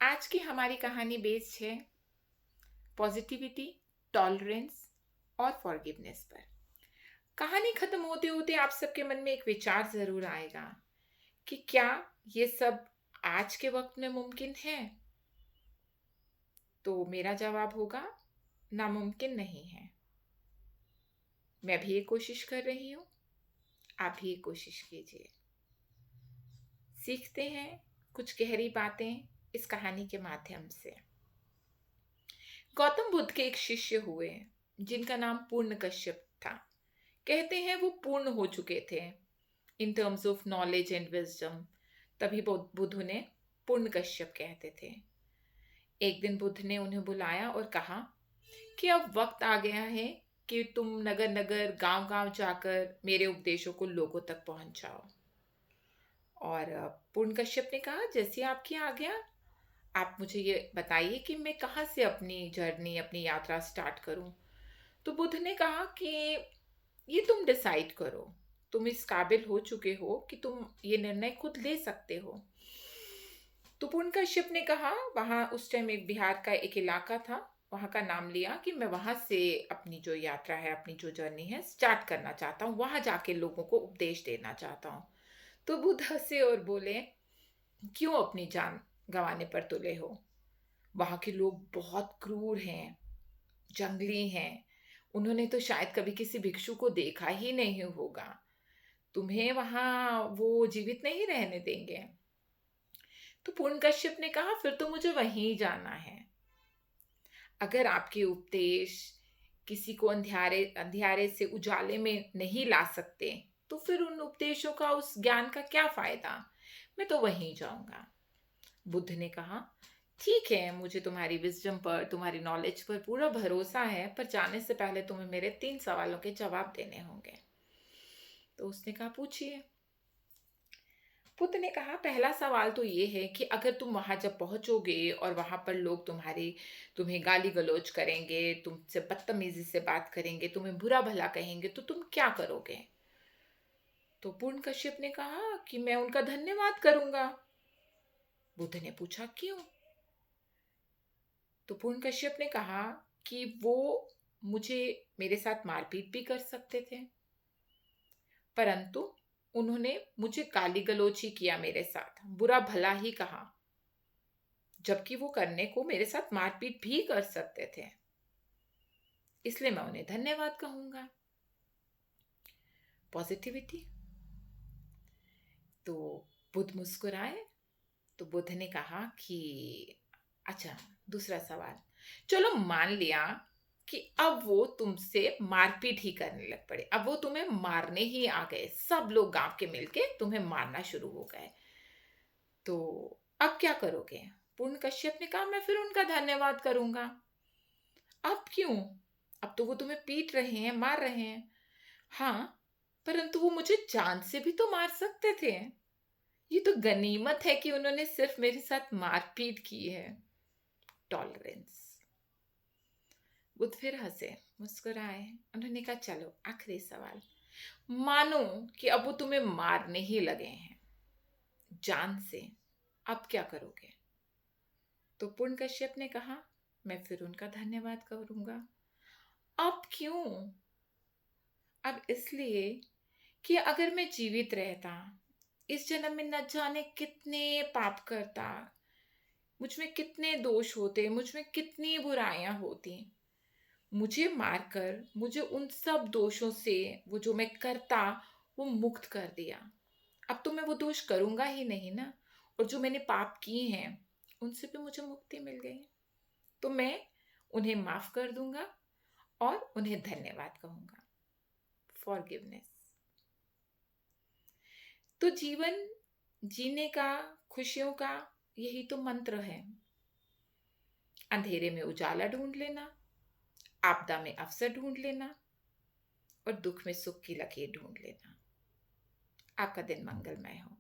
आज की हमारी कहानी बेस्ड है पॉजिटिविटी, टॉलरेंस और फॉरगिवनेस पर। कहानी खत्म होते होते आप सबके मन में एक विचार जरूर आएगा कि क्या ये सब आज के वक्त में मुमकिन है। तो मेरा जवाब होगा नामुमकिन नहीं है। मैं भी ये कोशिश कर रही हूँ, आप भी ये कोशिश कीजिए। सीखते हैं कुछ गहरी बातें इस कहानी के माध्यम से। गौतम बुद्ध के एक शिष्य हुए जिनका नाम पूर्ण कश्यप था। कहते हैं वो पूर्ण हो चुके थे in terms of knowledge and wisdom, तभी बुद्ध उन्हें पूर्ण कश्यप कहते थे। एक दिन बुद्ध ने उन्हें बुलाया और कहा कि अब वक्त आ गया है कि तुम नगर नगर गांव गांव जाकर मेरे उपदेशों को लोगों तक पहुंचाओ। और पूर्ण कश्यप ने कहा, जैसी आपकी आज्ञा। आप मुझे ये बताइए कि मैं कहाँ से अपनी जर्नी, अपनी यात्रा स्टार्ट करूं। तो बुद्ध ने कहा कि ये तुम डिसाइड करो। तुम इस काबिल हो चुके हो कि तुम ये निर्णय खुद ले सकते हो। तो पूर्ण कश्यप ने कहा, वहाँ उस टाइम एक बिहार का एक इलाका था, वहाँ का नाम लिया कि मैं वहाँ से अपनी जो यात्रा है, अपनी जो जर्नी है स्टार्ट करना चाहता हूँ, वहाँ जाके लोगों को उपदेश देना चाहता हूँ। तो बुद्ध हंसे और बोले, क्यों अपनी जान गंवाने पर तुले हो? वहाँ के लोग बहुत क्रूर हैं, जंगली हैं। उन्होंने तो शायद कभी किसी भिक्षु को देखा ही नहीं होगा। तुम्हें वहां वो जीवित नहीं रहने देंगे। तो पूर्ण कश्यप ने कहा, फिर तो मुझे वहीं जाना है। अगर आपके उपदेश किसी को अंधियारे अंधियारे से उजाले में नहीं ला सकते, तो फिर उन उपदेशों का, उस ज्ञान का क्या फायदा। मैं तो वहीं जाऊंगा। बुद्ध ने कहा, ठीक है, मुझे तुम्हारी विजडम पर, तुम्हारी नॉलेज पर पूरा भरोसा है, पर जाने से पहले तुम्हें मेरे 3 सवालों के जवाब देने होंगे। तो उसने कहा, पूछिए। बुद्ध ने कहा, पहला सवाल तो ये है कि अगर तुम वहां जब पहुंचोगे और वहां पर लोग तुम्हें गाली गलौज करेंगे, तुमसे बदतमीजी से बात करेंगे, तुम्हें बुरा भला कहेंगे, तो तुम क्या करोगे? तो पूर्ण कश्यप ने कहा कि मैं उनका धन्यवाद करूंगा। बुद्ध ने पूछा, क्यों? तो पूर्ण कश्यप ने कहा कि वो मुझे, मेरे साथ मारपीट भी कर सकते थे, परंतु उन्होंने मुझे गाली गलौज ही किया, मेरे साथ बुरा भला ही कहा, जबकि वो करने को मेरे साथ मारपीट भी कर सकते थे। इसलिए मैं उन्हें धन्यवाद कहूंगा। पॉजिटिविटी। तो बुद्ध मुस्कुराए। तो बुद्ध ने कहा कि अच्छा, दूसरा सवाल, चलो मान लिया कि अब वो तुमसे मारपीट ही करने लग पड़े, अब वो तुम्हें मारने ही आ गए, सब लोग गांव के मिलके तुम्हें मारना शुरू हो गए, तो अब क्या करोगे? पूर्ण कश्यप ने कहा, मैं फिर उनका धन्यवाद करूंगा। अब क्यों? अब तो वो तुम्हें पीट रहे हैं, मार रहे हैं। हाँ, परंतु वो मुझे जान से भी तो मार सकते थे। ये तो गनीमत है कि उन्होंने सिर्फ मेरे साथ मारपीट की है। टॉलरेंस। बुद्ध फिर हंसे, मुस्कुराए। उन्होंने कहा, चलो आखिरी सवाल, मानो कि अब वो तुम्हें मारने ही लगे हैं जान से, अब क्या करोगे? तो पूर्ण कश्यप ने कहा, मैं फिर उनका धन्यवाद करूंगा। अब क्यों? अब इसलिए कि अगर मैं जीवित रहता, इस जन्म में न जाने कितने पाप करता, मुझ में कितने दोष होते, मुझ में कितनी बुराइयां होती। मुझे मारकर मुझे उन सब दोषों से, वो जो मैं करता, वो मुक्त कर दिया। अब तो मैं वो दोष करूंगा ही नहीं ना, और जो मैंने पाप किए हैं उनसे भी मुझे मुक्ति मिल गई। तो मैं उन्हें माफ कर दूंगा और उन्हें धन्यवाद कहूंगा। फॉरगिवनेस। तो जीवन जीने का, खुशियों का यही तो मंत्र है। अंधेरे में उजाला ढूंढ लेना, आपदा में अवसर ढूंढ लेना, और दुख में सुख की लकीर ढूंढ लेना। आपका दिन मंगलमय हो।